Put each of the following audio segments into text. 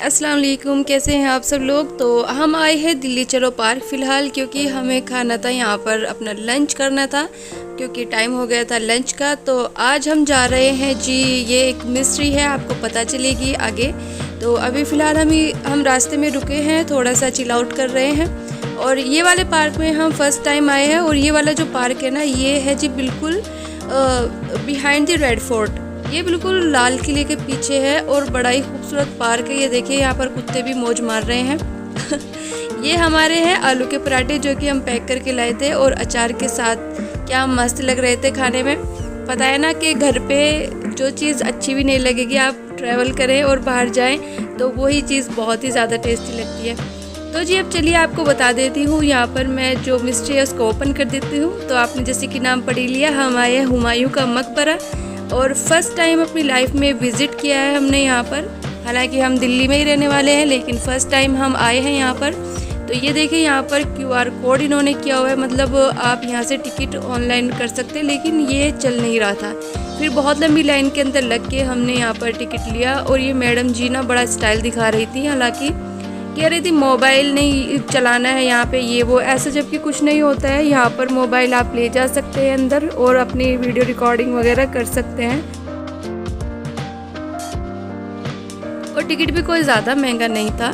अस्सलाम वालेकुम। कैसे हैं आप सब लोग। तो हम आए हैं दिल्ली चलो पार्क फ़िलहाल, क्योंकि हमें खाना था यहाँ पर, अपना लंच करना था क्योंकि टाइम हो गया था लंच का। तो आज हम जा रहे हैं जी, ये एक मिस्ट्री है, आपको पता चलेगी आगे। तो अभी फ़िलहाल हम रास्ते में रुके हैं, थोड़ा सा चिल आउट कर रहे हैं। और ये वाले पार्क में हम फर्स्ट टाइम आए हैं। और ये वाला जो पार्क है ना, ये है जी बिल्कुल बिहाइंड द रेड फोर्ट। ये बिल्कुल लाल किले के पीछे है और बड़ा ही खूबसूरत पार्क है। ये देखिए यहाँ पर कुत्ते भी मौज मार रहे हैं। ये हमारे हैं आलू के पराठे, जो कि हम पैक करके लाए थे और अचार के साथ। क्या मस्त लग रहे थे खाने में। पता है ना कि घर पे जो चीज़ अच्छी भी नहीं लगेगी, आप ट्रैवल करें और बाहर जाएं तो वही चीज़ बहुत ही ज़्यादा टेस्टी लगती है। तो जी अब चलिए आपको बता देती हूँ, यहाँ पर मैं जो मिस्ट्री है उसको ओपन कर देती हूँ। तो आपने जैसे कि नाम पढ़ लिया, हम आए हैं हुमायूं का मकबरा और फर्स्ट टाइम अपनी लाइफ में विज़िट किया है हमने यहाँ पर। हालांकि हम दिल्ली में ही रहने वाले हैं, लेकिन फ़र्स्ट टाइम हम आए हैं यहाँ पर। तो ये देखिए यहाँ पर QR कोड इन्होंने किया हुआ है, मतलब आप यहाँ से टिकट ऑनलाइन कर सकते हैं, लेकिन ये चल नहीं रहा था। फिर बहुत लंबी लाइन के अंदर लग के हमने यहाँ पर टिकट लिया। और ये मैडम जी ना बड़ा स्टाइल दिखा रही थी, हालांकि कह रही थी मोबाइल नहीं चलाना है यहाँ पे, ये वो ऐसा, जबकि कुछ नहीं होता है। यहाँ पर मोबाइल आप ले जा सकते हैं अंदर और अपनी वीडियो रिकॉर्डिंग वगैरह कर सकते हैं। और टिकट भी कोई ज़्यादा महंगा नहीं था।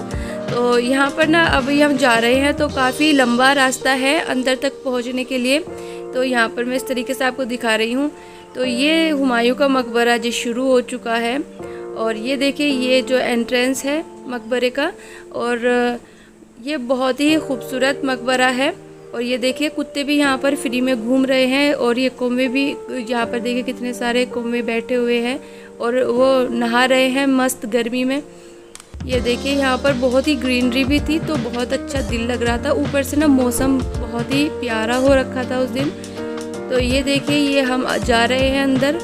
तो यहाँ पर ना अभी हम जा रहे हैं, तो काफ़ी लंबा रास्ता है अंदर तक पहुँचने के लिए। तो यहाँ पर मैं इस तरीके से आपको दिखा रही हूँ। तो ये हुमायूं का मकबरा जी शुरू हो चुका है। और ये देखिए ये जो एंट्रेंस है मकबरे का, और ये बहुत ही खूबसूरत मकबरा है। और ये देखिए कुत्ते भी यहाँ पर फ्री में घूम रहे हैं। और ये कौवे भी यहाँ पर देखिए कितने सारे कौवे बैठे हुए हैं और वो नहा रहे हैं मस्त गर्मी में। ये देखिए यहाँ पर बहुत ही ग्रीनरी भी थी, तो बहुत अच्छा दिल लग रहा था। ऊपर से ना मौसम बहुत ही प्यारा हो रखा था उस दिन। तो ये देखिए ये हम जा रहे हैं अंदर।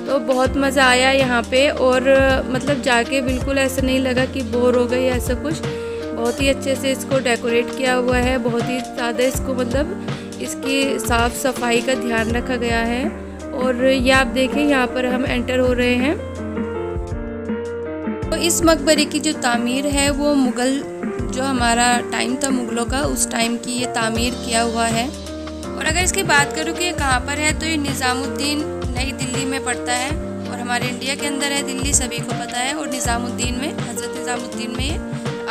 तो बहुत मज़ा आया यहाँ पे, और मतलब जाके बिल्कुल ऐसा नहीं लगा कि बोर हो गई ऐसा कुछ। बहुत ही अच्छे से इसको डेकोरेट किया हुआ है, बहुत ही ज़्यादा इसको मतलब इसकी साफ़ सफाई का ध्यान रखा गया है। और ये आप देखें यहाँ पर हम एंटर हो रहे हैं। तो इस मकबरे की जो तामीर है वो मुग़ल, जो हमारा टाइम था मुग़लों का, उस टाइम की ये तामीर किया हुआ है। और अगर इसकी बात करूँ कि ये कहाँ पर है, तो ये निज़ामुद्दीन नई दिल्ली में पड़ता है। और हमारे इंडिया के अंदर है दिल्ली, सभी को पता है। और निज़ामुद्दीन में, हज़रत निज़ामुद्दीन में ये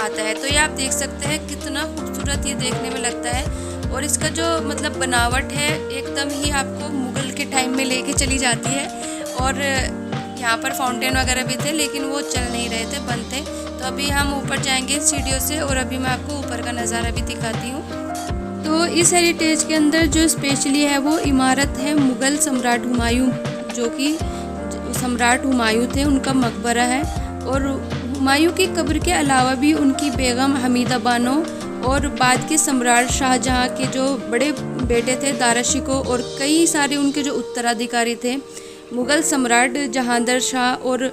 आता है। तो ये आप देख सकते हैं कितना खूबसूरत ये देखने में लगता है। और इसका जो मतलब बनावट है एकदम ही आपको मुग़ल के टाइम में लेके चली जाती है। और यहाँ पर फाउंटेन वगैरह भी थे, लेकिन वो चल नहीं रहे थे, बंद थे। तो अभी हम ऊपर जाएंगे सीढ़ियों से, और अभी मैं आपको ऊपर का नज़ारा भी दिखाती हूँ। तो इस हेरिटेज के अंदर जो स्पेशली है वो इमारत है मुग़ल सम्राट हुमायूं, जो कि सम्राट हुमायूं थे, उनका मकबरा है। और हुमायूं की कब्र के अलावा भी उनकी बेगम हमीदा बानो और बाद के सम्राट शाहजहां के जो बड़े बेटे थे दाराशिको, और कई सारे उनके जो उत्तराधिकारी थे, मुग़ल सम्राट जहांगीर शाह और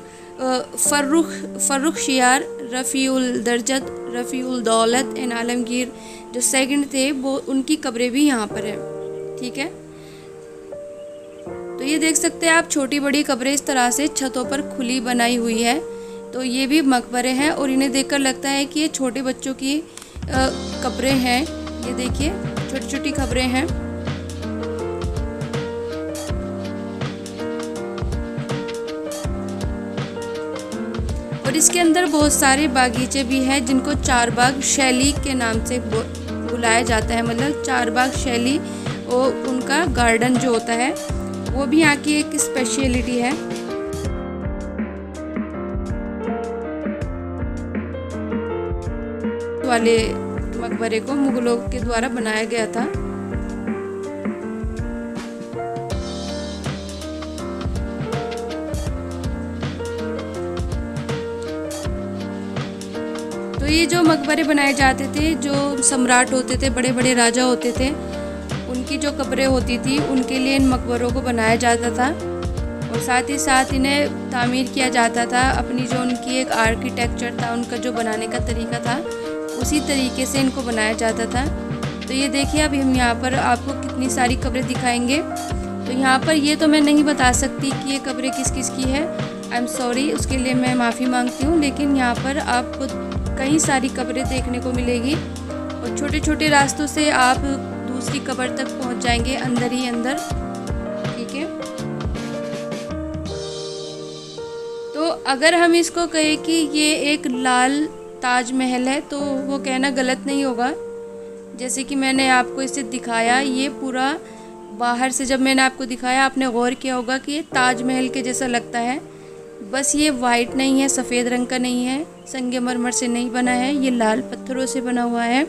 फर्रुखशियार, रफ़ीउल दर्जत, रफ़ीउल दौलत एंड आलमगीर जो सेकंड थे, वो उनकी कब्रें भी यहाँ पर है। ठीक है, तो ये देख सकते हैं आप, छोटी बड़ी कब्रें इस तरह से छतों पर खुली बनाई हुई है। तो ये भी मकबरे हैं, और इन्हें देखकर लगता है कि ये छोटे बच्चों की कब्रें हैं। ये देखिए छोटी छोटी कब्रें हैं। और इसके अंदर बहुत सारे बागीचे भी हैं, जिनको चारबाग शैली के नाम से बुलाया जाता है। मतलब चारबाग शैली, वो उनका गार्डन जो होता है, वो भी यहाँ की एक स्पेशलिटी है। वाले मकबरे को मुगलों के द्वारा बनाया गया था। तो ये जो मकबरे बनाए जाते थे, जो सम्राट होते थे, बड़े बड़े राजा होते थे, उनकी जो कब्रें होती थी, उनके लिए इन मकबरों को बनाया जाता था। और साथ ही साथ इन्हें तामीर किया जाता था। अपनी जो उनकी एक आर्किटेक्चर था, उनका जो बनाने का तरीका था, उसी तरीके से इनको बनाया जाता था। तो ये देखिए अभी हम यहाँ पर आपको कितनी सारी कब्रें दिखाएंगे। तो यहाँ पर ये तो मैं नहीं बता सकती कि ये कब्रें किस किस की है, आई एम सॉरी, उसके लिए मैं माफ़ी मांगती हूँ। लेकिन यहाँ पर आपको कई सारी कब्रें देखने को मिलेगी और छोटे छोटे रास्तों से आप दूसरी कब्र तक पहुँच जाएंगे, अंदर ही अंदर। ठीक है, तो अगर हम इसको कहें कि ये एक लाल ताजमहल है तो वो कहना गलत नहीं होगा। जैसे कि मैंने आपको इसे दिखाया, ये पूरा बाहर से जब मैंने आपको दिखाया आपने गौर किया होगा कि ये ताजमहल के जैसा लगता है। बस ये वाइट नहीं है, सफ़ेद रंग का नहीं है, संगमरमर से नहीं बना है, ये लाल पत्थरों से बना हुआ है।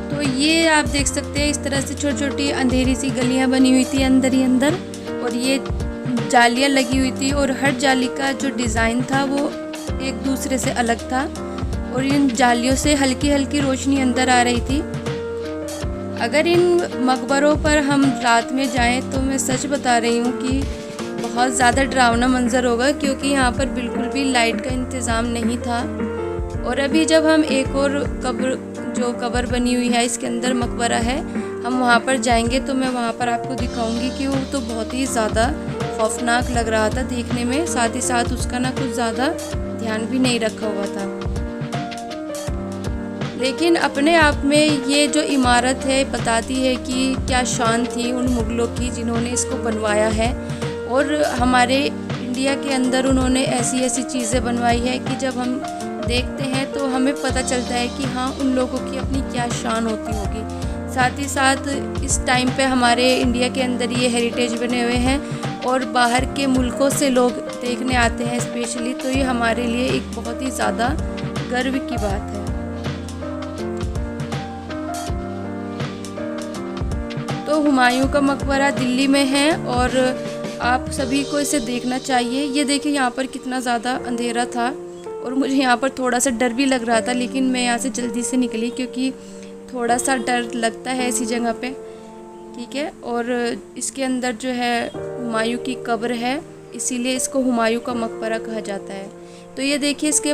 तो ये आप देख सकते हैं इस तरह से छोटी छोटी अंधेरी सी गलियां बनी हुई थी अंदर ही अंदर, और ये जालियां लगी हुई थी और हर जाली का जो डिज़ाइन था वो एक दूसरे से अलग था और इन जालियों से हल्की हल्की रोशनी अंदर आ रही थी। अगर इन मकबरों पर हम रात में जाएं तो मैं सच बता रही हूँ कि बहुत ज़्यादा डरावना मंजर होगा, क्योंकि यहाँ पर बिल्कुल भी लाइट का इंतज़ाम नहीं था। और अभी जब हम एक और कब्र बनी हुई है इसके अंदर मकबरा है, हम वहाँ पर जाएंगे तो मैं वहाँ पर आपको दिखाऊंगी कि वो तो बहुत ही ज़्यादा खौफनाक लग रहा था देखने में, साथ ही साथ उसका ना कुछ ज़्यादा ध्यान भी नहीं रखा हुआ था। लेकिन अपने आप में ये जो इमारत है बताती है कि क्या शान थी उन मुग़लों की जिन्होंने इसको बनवाया है। और हमारे इंडिया के अंदर उन्होंने ऐसी ऐसी चीज़ें बनवाई है कि जब हम देखते हैं तो हमें पता चलता है कि हाँ, उन लोगों की अपनी क्या शान होती होगी। साथ ही साथ इस टाइम पे हमारे इंडिया के अंदर ये हेरिटेज बने हुए हैं और बाहर के मुल्कों से लोग देखने आते हैं स्पेशली, तो ये हमारे लिए एक बहुत ही ज़्यादा गर्व की बात है। तो हुमायूं का मकबरा दिल्ली में है और आप सभी को इसे देखना चाहिए। ये देखिए यहाँ पर कितना ज़्यादा अंधेरा था और मुझे यहाँ पर थोड़ा सा डर भी लग रहा था, लेकिन मैं यहाँ से जल्दी से निकली क्योंकि थोड़ा सा डर लगता है ऐसी जगह पे। ठीक है, और इसके अंदर जो है हुमायूं की कब्र है, इसीलिए इसको हुमायूं का मकबरा कहा जाता है। तो ये देखिए इसके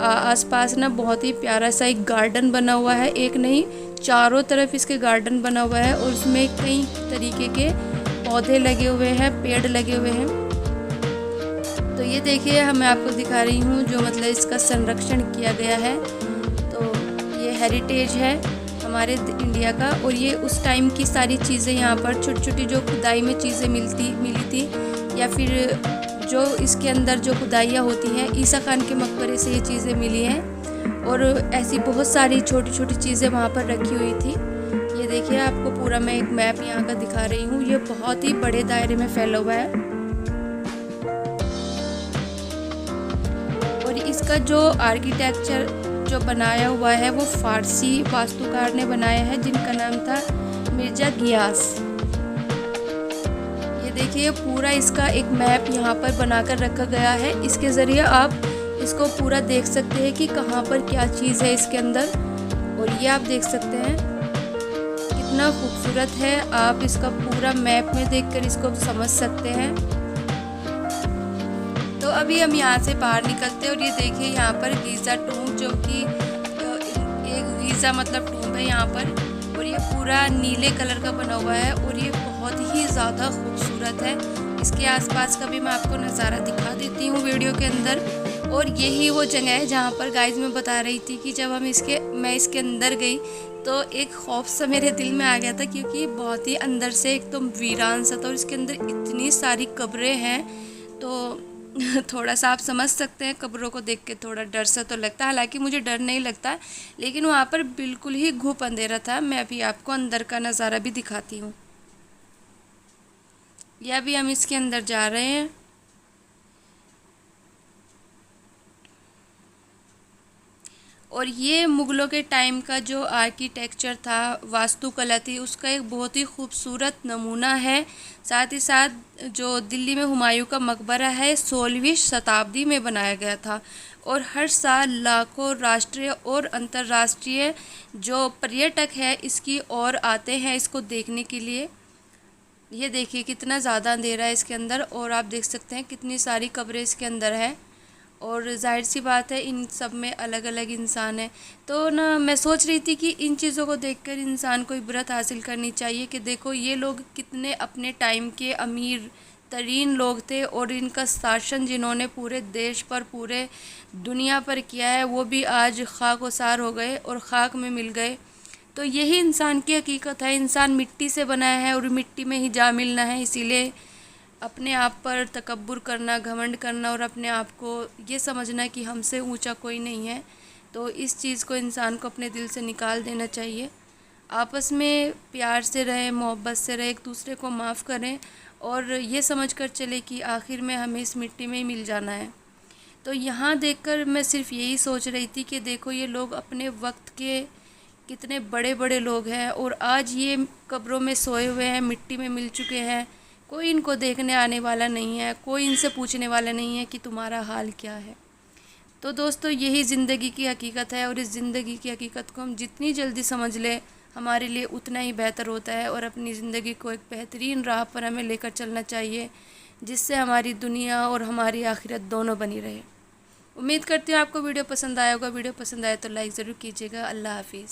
आसपास ना बहुत ही प्यारा सा एक गार्डन बना हुआ है, एक नहीं चारों तरफ इसके गार्डन बना हुआ है और उसमें कई तरीके के पौधे लगे हुए हैं, पेड़ लगे हुए हैं। तो ये देखिए मैं आपको दिखा रही हूँ जो मतलब इसका संरक्षण किया गया है। तो ये हेरिटेज है हमारे इंडिया का, और ये उस टाइम की सारी चीज़ें यहाँ पर छोटी छोटी जो खुदाई में चीज़ें मिली थी, या फिर जो इसके अंदर जो खुदाइयाँ होती हैं, ईसा खान के मकबरे से ये चीज़ें मिली हैं। और ऐसी बहुत सारी छोटी छोटी चीज़ें वहाँ पर रखी हुई थी। ये देखिए आपको पूरा मैं एक मैप यहाँ का दिखा रही हूँ, ये बहुत ही बड़े दायरे में फैला हुआ है। और इसका जो आर्किटेक्चर जो बनाया हुआ है वो फारसी वास्तुकार ने बनाया है, जिनका नाम था मिर्जा गियास। ये देखिए पूरा इसका एक मैप यहाँ पर बनाकर रखा गया है, इसके ज़रिए आप इसको पूरा देख सकते हैं कि कहाँ पर क्या चीज़ है इसके अंदर। और ये आप देख सकते हैं कितना खूबसूरत है, आप इसका पूरा मैप में देखकर इसको समझ सकते हैं। तो अभी हम यहाँ से बाहर निकलते हैं और ये देखिए यहाँ पर गीज़ा टूम, जो कि एक गीज़ा मतलब टूम है यहाँ पर, और ये पूरा नीले कलर का बना हुआ है और ये बहुत ही ज़्यादा खूबसूरत है। इसके आसपास का भी मैं आपको नज़ारा दिखा देती हूँ वीडियो के अंदर। और यही वो जगह है जहाँ पर गाइज मैं बता रही थी कि जब मैं इसके अंदर गई तो एक खौफ सा मेरे दिल में आ गया था, क्योंकि बहुत ही अंदर से एकदम वीरान सा था और इसके अंदर इतनी सारी कब्रें हैं। तो थोड़ा सा आप समझ सकते हैं, कब्रों को देख के थोड़ा डर सा तो लगता है। हालांकि मुझे डर नहीं लगता, लेकिन वहाँ पर बिल्कुल ही घुप अंधेरा था। मैं अभी आपको अंदर का नज़ारा भी दिखाती हूँ। यह अभी हम इसके अंदर जा रहे हैं। और ये मुग़लों के टाइम का जो आर्किटेक्चर था, वास्तुकला थी, उसका एक बहुत ही खूबसूरत नमूना है। साथ ही साथ जो दिल्ली में हुमायूं का मकबरा है 16वीं शताब्दी में बनाया गया था और हर साल लाखों राष्ट्रीय और अंतर्राष्ट्रीय जो पर्यटक हैं इसकी ओर आते हैं इसको देखने के लिए। ये देखिए कितना ज़्यादा अंधेरा है इसके अंदर और आप देख सकते हैं कितनी सारी कब्रें इसके अंदर है। और जाहिर सी बात है इन सब में अलग अलग इंसान है। तो ना मैं सोच रही थी कि इन चीज़ों को देखकर इंसान को इबरत हासिल करनी चाहिए कि देखो ये लोग कितने अपने टाइम के अमीर तरीन लोग थे, और इनका शासन जिन्होंने पूरे देश पर पूरे दुनिया पर किया है वो भी आज खाक सार हो गए और खाक में मिल गए। तो यही इंसान की हकीकत है। इंसान मिट्टी से बना है और मिट्टी में ही जा मिलना है। इसीलिए अपने आप पर तकब्बुर करना, घमंड करना और अपने आप को ये समझना कि हमसे ऊंचा कोई नहीं है, तो इस चीज़ को इंसान को अपने दिल से निकाल देना चाहिए। आपस में प्यार से रहें, मोहब्बत से रहें, एक दूसरे को माफ़ करें और ये समझ कर चले कि आखिर में हमें इस मिट्टी में ही मिल जाना है। तो यहाँ देखकर मैं सिर्फ यही सोच रही थी कि देखो ये लोग अपने वक्त के कितने बड़े बड़े लोग हैं, और आज ये कब्रों में सोए हुए हैं, मिट्टी में मिल चुके हैं। कोई इनको देखने आने वाला नहीं है, कोई इनसे पूछने वाला नहीं है कि तुम्हारा हाल क्या है। तो दोस्तों यही ज़िंदगी की हकीकत है, और इस ज़िंदगी की हकीकत को हम जितनी जल्दी समझ लें हमारे लिए उतना ही बेहतर होता है। और अपनी ज़िंदगी को एक बेहतरीन राह पर हमें लेकर चलना चाहिए, जिससे हमारी दुनिया और हमारी आखिरत दोनों बनी रहे। उम्मीद करती हूँ आपको वीडियो पसंद आया होगा। वीडियो पसंद आए तो लाइक ज़रूर कीजिएगा। अल्लाह हाफिज़।